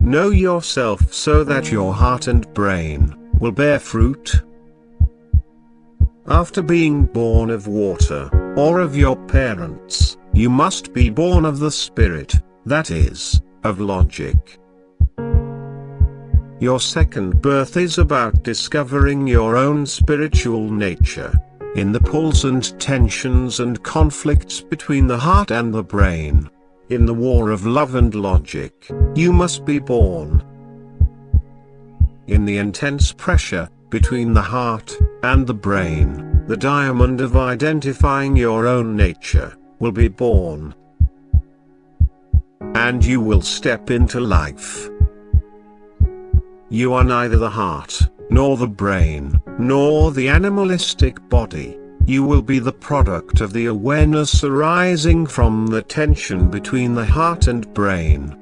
Know yourself so that your heart and brain will bear fruit. After being born of water, or of your parents, you must be born of the spirit, that is, of logic. Your second birth is about discovering your own spiritual nature. In the pulls and tensions and conflicts between the heart and the brain, in the war of love and logic, you must be born. In the intense pressure between the heart and the brain, the diamond of identifying your own nature will be born. And you will step into life. You are neither the heart, nor the brain, nor the animalistic body. You will be the product of the awareness arising from the tension between the heart and brain.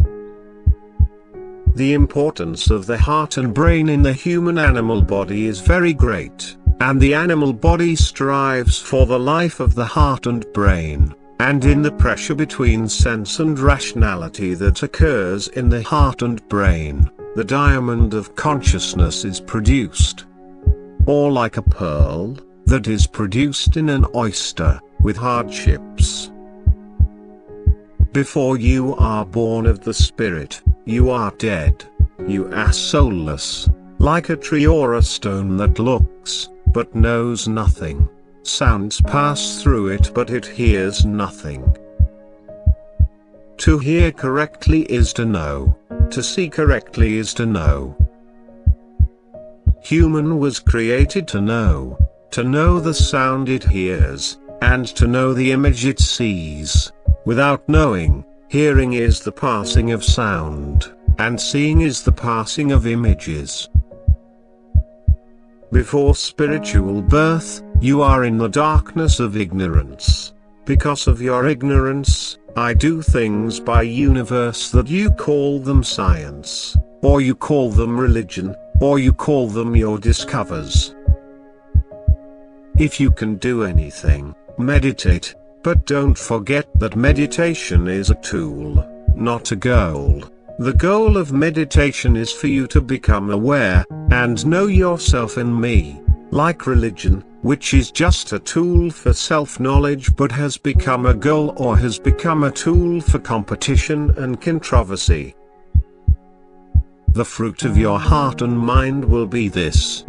The importance of the heart and brain in the human-animal body is very great, and the animal body strives for the life of the heart and brain, and in the pressure between sense and rationality that occurs in the heart and brain, the diamond of consciousness is produced. Or like a pearl that is produced in an oyster, with hardships. Before you are born of the spirit, you are dead. You are soulless, like a tree or a stone that looks, but knows nothing. Sounds pass through it, but it hears nothing. To hear correctly is to know. To see correctly is to know. Human was created to know the sound it hears, and to know the image it sees. Without knowing, hearing is the passing of sound, and seeing is the passing of images. Before spiritual birth, you are in the darkness of ignorance. Because of your ignorance, I do things by universe that you call them science, or you call them religion, or you call them your discovers. If you can do anything, meditate, but don't forget that meditation is a tool, not a goal. The goal of meditation is for you to become aware, and know yourself in me, like religion, which is just a tool for self-knowledge but has become a goal or has become a tool for competition and controversy. The fruit of your heart and mind will be this.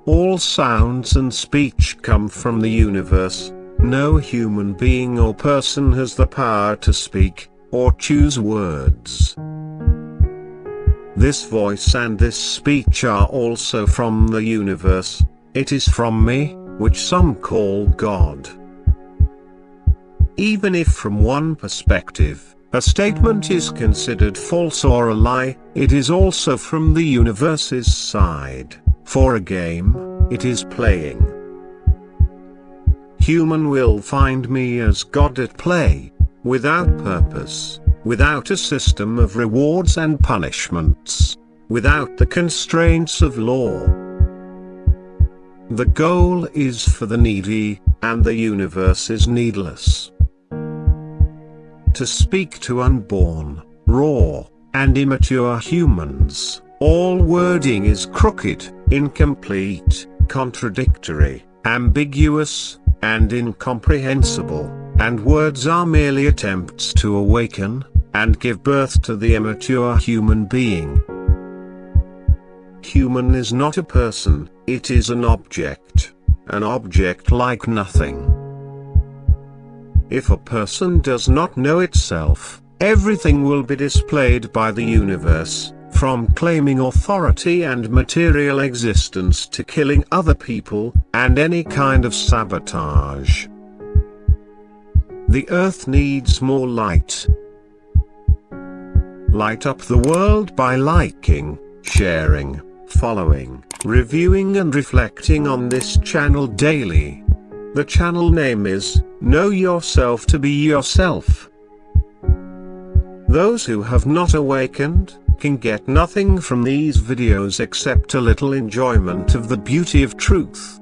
All sounds and speech come from the universe. No human being or person has the power to speak, or choose words. This voice and this speech are also from the universe. It is from me, which some call God. Even if from one perspective, a statement is considered false or a lie, it is also from the universe's side. For a game, it is playing. Human will find me as God at play, without purpose, without a system of rewards and punishments, without the constraints of law. The goal is for the needy, and the universe is needless. To speak to unborn, raw, and immature humans, all wording is crooked, incomplete, contradictory, ambiguous, and incomprehensible, and words are merely attempts to awaken, and give birth to the immature human being. Human is not a person, it is an object like nothing. If a person does not know itself, everything will be displayed by the universe, from claiming authority and material existence to killing other people, and any kind of sabotage. The earth needs more light. Light up the world by liking, sharing, following, reviewing and reflecting on this channel daily. The channel name is, Know Yourself to Be Yourself. Those who have not awakened, can get nothing from these videos except a little enjoyment of the beauty of truth.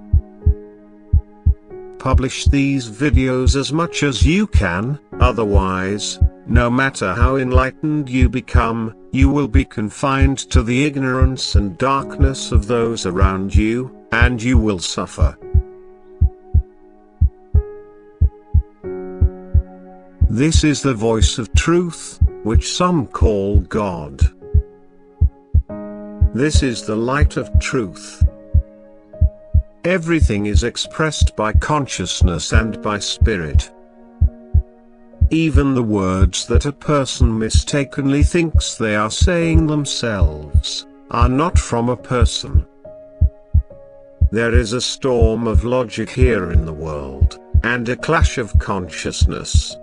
Publish these videos as much as you can, otherwise, no matter how enlightened you become, you will be confined to the ignorance and darkness of those around you, and you will suffer. This is the voice of truth, which some call God. This is the light of truth. Everything is expressed by consciousness and by spirit. Even the words that a person mistakenly thinks they are saying themselves, are not from a person. There is a storm of logic here in the world, and a clash of consciousness.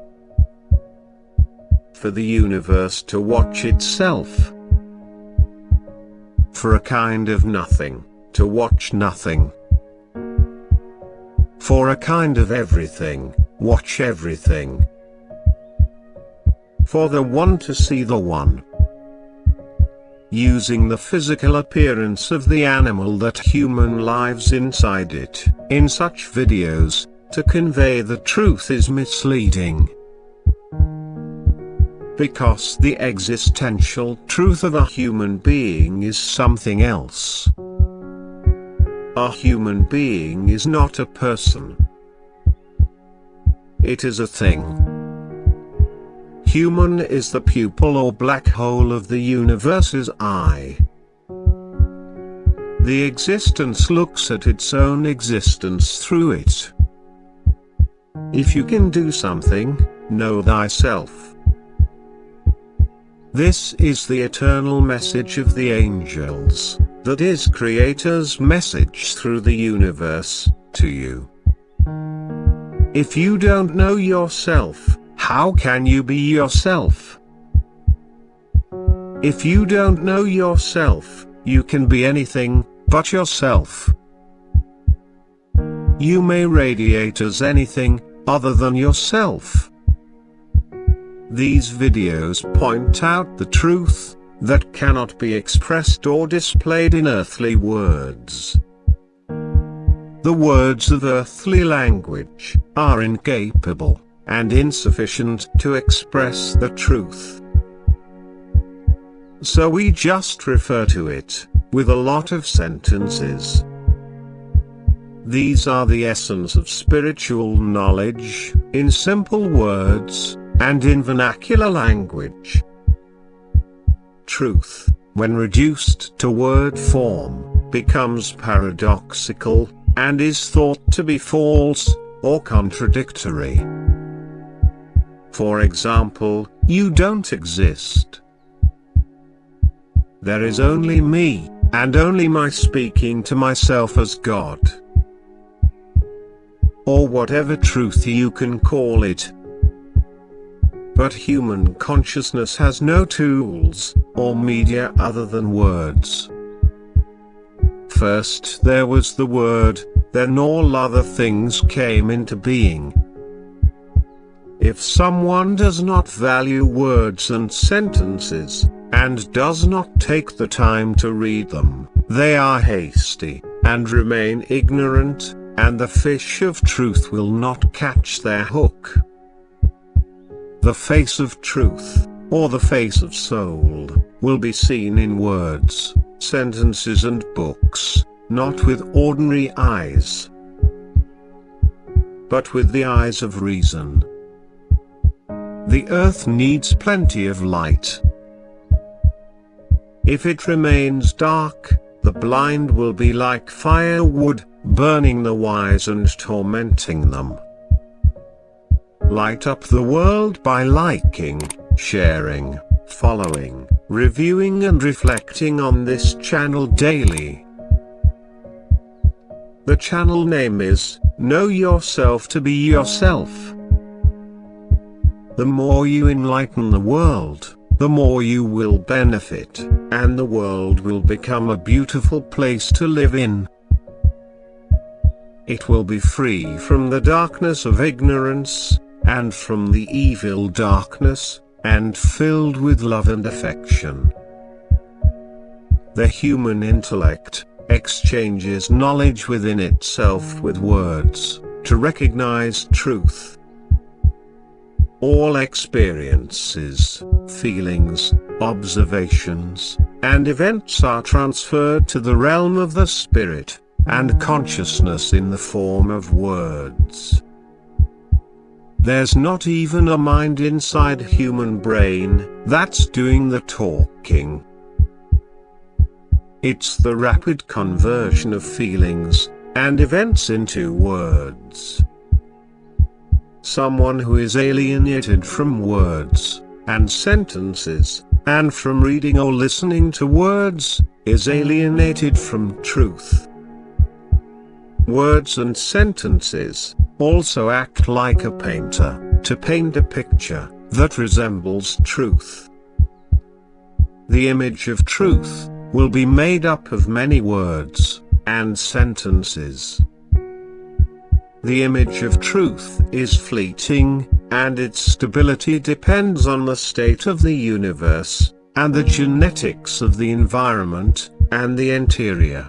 For the universe to watch itself. For a kind of nothing, to watch nothing. For a kind of everything, watch everything. For the one to see the one. Using the physical appearance of the animal that human lives inside it, in such videos, to convey the truth is misleading. Because the existential truth of a human being is something else. A human being is not a person. It is a thing. Human is the pupil or black hole of the universe's eye. The existence looks at its own existence through it. If you can do something, know thyself. This is the eternal message of the angels, that is Creator's message through the universe, to you. If you don't know yourself, how can you be yourself? If you don't know yourself, you can be anything but yourself. You may radiate as anything other than yourself. These videos point out the truth that cannot be expressed or displayed in earthly words. The words of earthly language are incapable and insufficient to express the truth. So we just refer to it with a lot of sentences. These are the essence of spiritual knowledge, in simple words, and in vernacular language. Truth, when reduced to word form, becomes paradoxical, and is thought to be false, or contradictory. For example, you don't exist. There is only me, and only my speaking to myself as God. Or whatever truth you can call it. But human consciousness has no tools, or media other than words. First there was the word, then all other things came into being. If someone does not value words and sentences, and does not take the time to read them, they are hasty, and remain ignorant, and the fish of truth will not catch their hook. The face of truth, or the face of soul, will be seen in words, sentences and books, not with ordinary eyes, but with the eyes of reason. The earth needs plenty of light. If it remains dark, the blind will be like firewood, burning the wise and tormenting them. Light up the world by liking, sharing, following, reviewing and reflecting on this channel daily. The channel name is, Know Yourself to Be Yourself. The more you enlighten the world, the more you will benefit, and the world will become a beautiful place to live in. It will be free from the darkness of ignorance, and from the evil darkness, and filled with love and affection. The human intellect exchanges knowledge within itself with words, to recognize truth. all experiences, feelings, observations, and events are transferred to the realm of the spirit and consciousness in the form of words. There's not even a mind inside human brain that's doing the talking. It's the rapid conversion of feelings and events into words. Someone who is alienated from words and sentences, and from reading or listening to words, is alienated from truth. Words and sentences also act like a painter to paint a picture that resembles truth. The image of truth will be made up of many words and sentences. The image of truth is fleeting, and its stability depends on the state of the universe, and the genetics of the environment, and the interior.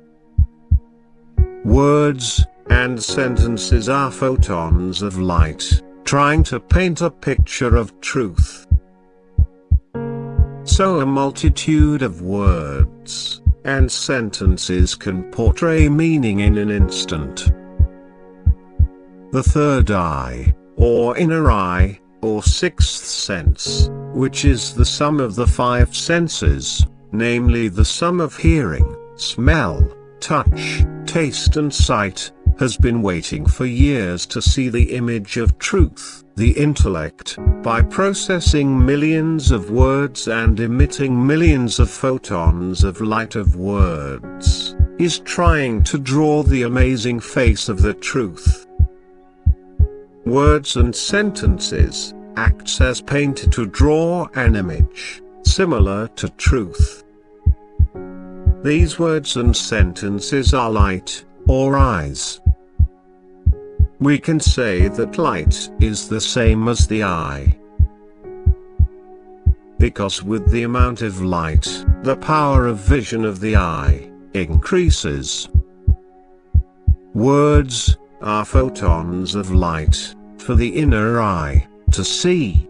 Words and sentences are photons of light, trying to paint a picture of truth. So a multitude of words and sentences can portray meaning in an instant. The third eye, or inner eye, or sixth sense, which is the sum of the five senses, namely the sum of hearing, smell, touch, taste and sight, has been waiting for years to see the image of truth. The intellect, by processing millions of words and emitting millions of photons of light of words, is trying to draw the amazing face of the truth. Words and sentences acts as paint to draw an image similar to truth. These words and sentences are light, or eyes. We can say that light is the same as the eye, because with the amount of light, the power of vision of the eye increases. Words are photons of light for the inner eye to see.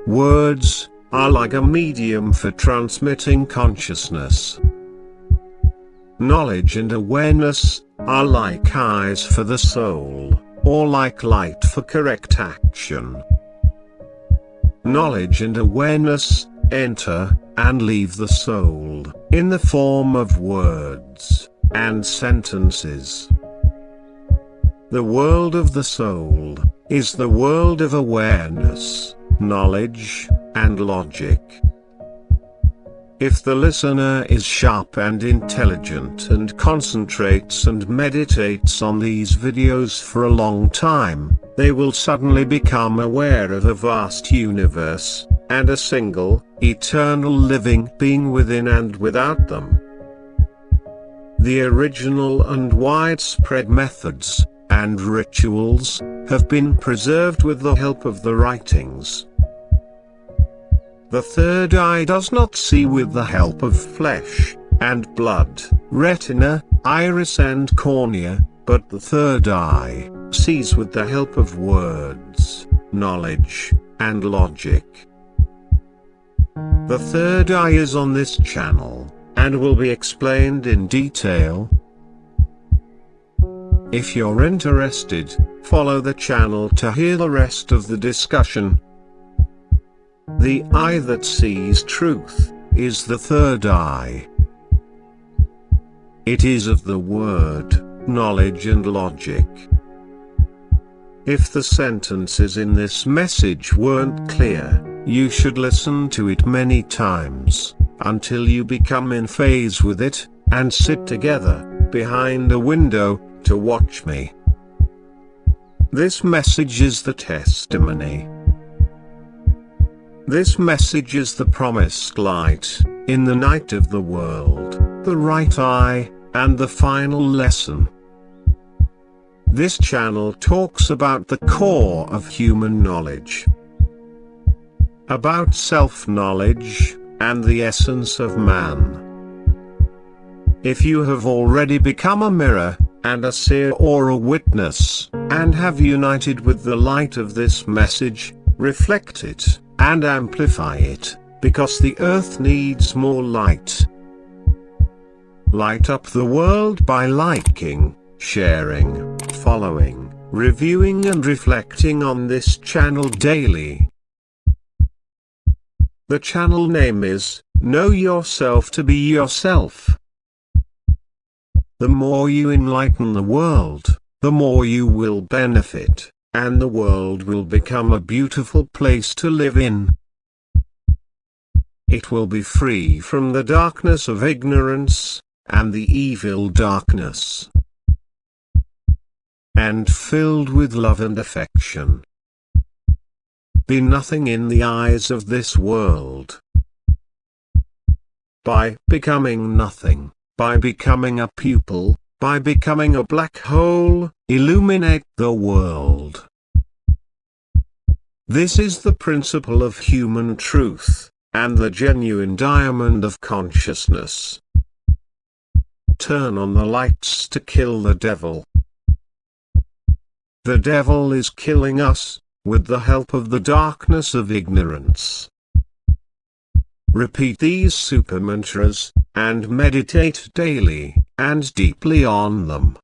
Words are like a medium for transmitting consciousness. Knowledge and awareness are like eyes for the soul, or like light for correct action. Knowledge and awareness enter and leave the soul in the form of words and sentences. The world of the soul is the world of awareness, knowledge, and logic. If the listener is sharp and intelligent and concentrates and meditates on these videos for a long time, they will suddenly become aware of a vast universe, and a single, eternal living being within and without them. The original and widespread methods and rituals have been preserved with the help of the writings. The third eye does not see with the help of flesh and blood, retina, iris and cornea, but the third eye sees with the help of words, knowledge, and logic. The third eye is on this channel, and will be explained in detail. If you're interested, follow the channel to hear the rest of the discussion. The eye that sees truth is the third eye. It is of the word, knowledge and logic. If the sentences in this message weren't clear, you should listen to it many times, until you become in phase with it, and sit together, behind a window, to watch me. This message is the testimony. This message is the promised light, in the night of the world, the right eye, and the final lesson. This channel talks about the core of human knowledge, about self-knowledge, and the essence of man. If you have already become a mirror, and a seer or a witness, and have united with the light of this message, reflect it, and amplify it, because the earth needs more light. Light up the world by liking, sharing, following, reviewing and reflecting on this channel daily. The channel name is, Know Yourself to Be Yourself. The more you enlighten the world, the more you will benefit, and the world will become a beautiful place to live in. It will be free from the darkness of ignorance, and the evil darkness, and filled with love and affection. Be nothing in the eyes of this world. By becoming nothing, by becoming a pupil, by becoming a black hole, illuminate the world. This is the principle of human truth, and the genuine diamond of consciousness. Turn on the lights to kill the devil. The devil is killing us, with the help of the darkness of ignorance. Repeat these super mantras, and meditate daily, and deeply on them.